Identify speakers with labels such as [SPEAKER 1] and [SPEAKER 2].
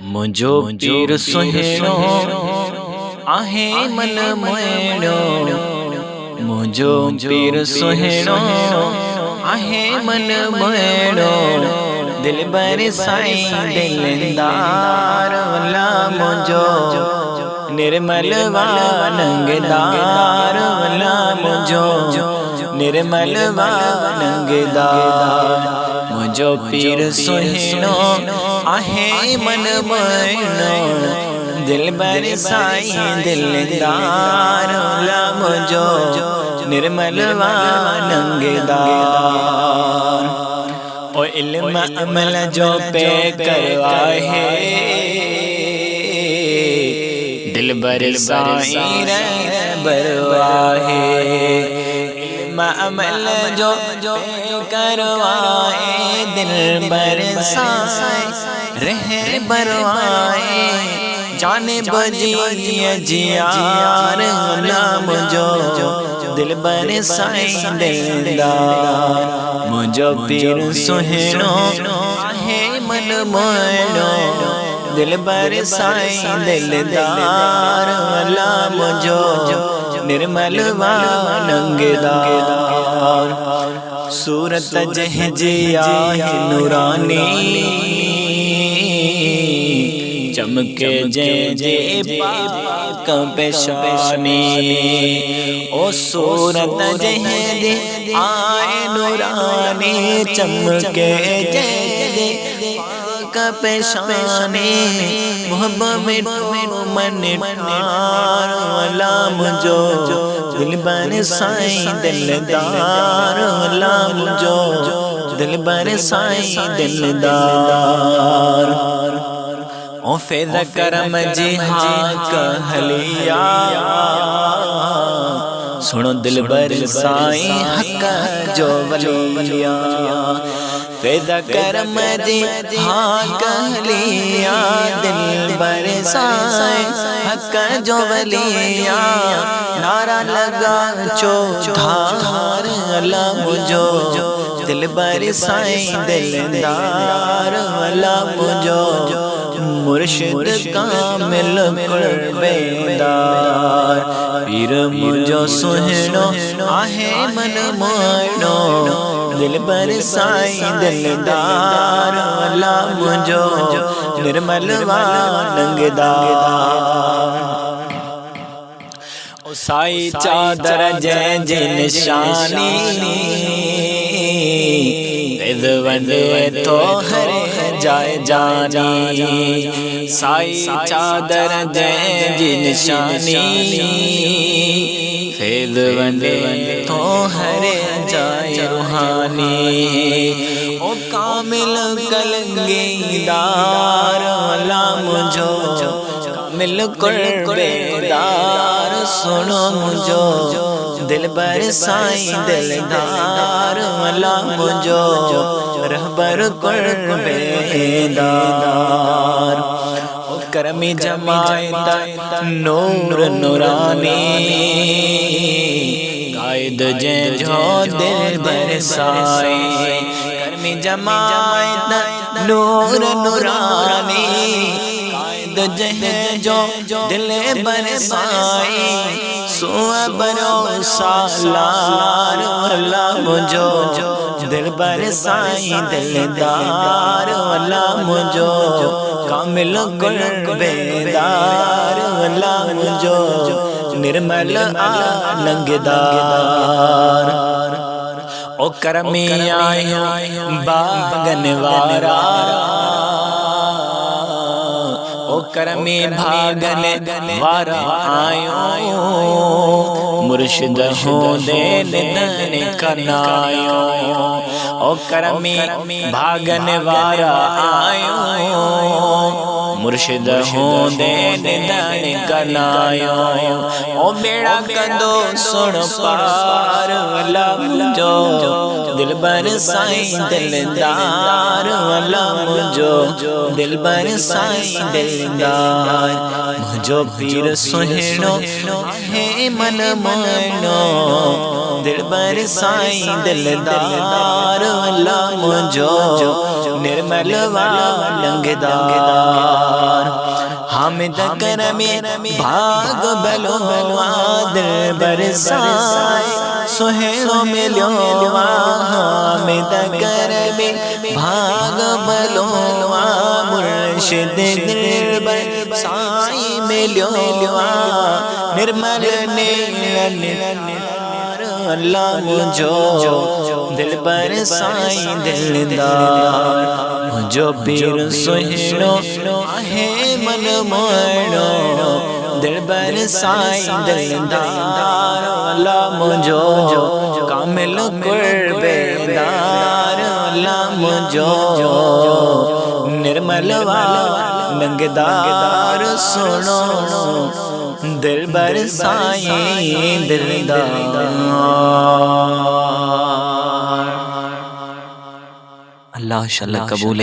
[SPEAKER 1] मुंहिंजो पीर सुहिणो आहे मन मोइणो, मुंहिंजो पीर सुहिणो आहे मन मोइणो, दिलबर साईं दिलदार वला मुंहिंजो, निर्मल वानंगदार वला मुंहिंजो, निर्मल वानंगदार। मुंहिंजो पीर सुहिणो आहे मन मोइणो, दिलबर साईं दिलदार वला मुंहिंजो, निर्मल वानंगदार। ओ इल्म अमल जो पे करवाहे, दिलबर साईं रहबरवाहे। इल्म अमल जो करवाए, दिलबर साईं रहबरवाए। जाने बजी जियार वला मुंहिंजो, दिलबर साईं दिलदार। मुंहिंजो पीर सुहिणो आहे मन मोइणो, दिलबर साईं दिलदार वला मुंहिंजो, निर्मल वानंगदार। सूरत जंहिंजी आहे नूरानी, चमके जंहिंजे पाक पेशानी। ओ सूरत जंहिंजी आहे नूरानी, चमके जंहिंजे पाक पेशानी। मोहब्बत मिठो मन ठार वला मुंहिंजो, दिलबर साईं दिलदार वला मुंहिंजो, दिलबर साईं दिलदार। ओ फैज़ करम जी हाक हलिया, सुनो दिलबर साईं हक जो वलिया। फैज़ करम जी हाक हलिया, दिलबर साईं हक जो वलिया। नारा लगा चौधार वला मुंहिंजो, दिलबर साईं दिलदार वला मुंहिंजो, मुर्शिद कामिल कुर्बेदार। पीर मुंहिंजो सुहिणो आहे मन मोइणो, दिलबर साईं दिलदार वला मुंहिंजो, निर्मल वानंगदार। ओ साईं चादर जंहिंजी निशानी, वेद वंदे तो हर जाए जानी। साईं चादर जंहिंजी निशानी, वेद वंदे तो हर जाए रूहानी। ओ कामिल कलंगीदार वला मुंहिंजो, कामिल कुर्बेदार सुनो मुंहिंजो, दिलबर साईं दिलदार वला मुंहिंजो, रहबर कुर्बेदार। ओ करमी जमायत नूर नूरानी, कायद जंहिंजो दिलबर साईं। करमी जमायत नूर नूरानी, कायद जंहिंजो दिलबर साईं। सुअबरो सालार वला मुंहिंजो, दिलबर साईं दिलदार वला मुंहिंजो, कामिल कुर्बेदार वला मुंहिंजो, निर्मल आनंगदार। ओ करमी आयो बागन वारा, ओ करमी भागन वारा आयो, मुर्शिद होंदे निधन कनायो। ओ करमी भागन वारा आयो, मुर्शिद होंदे निधन कनायो। ओ बेड़ा कंदो सुन पार वला मुंहिंजो, दिलबर साईं दिलदार वला मुंहिंजो, दिलबर साईं दिलदार। मुंहिंजो पीर सुहिणो आहे मन मोइणो, दिलबर साईं दिलदार वला मुंहिंजो, निर्मल वानंगदार। حامد کرمی بھاگ بلو دل برسائے سہیلوں ملو حامد کرمی بھاگ بلو مرشد دل برسائے ملو نرمل نیل اللہ مجھو دل برسائے دلدار مجھو پیر سہیلو آہے من موڑو دل برسائے دلدار اللہ مجھو کامل قرب دار اللہ مجھو نرمل ننگدار سنو دل برسائے دلدار اللہ انشاءاللہ قبول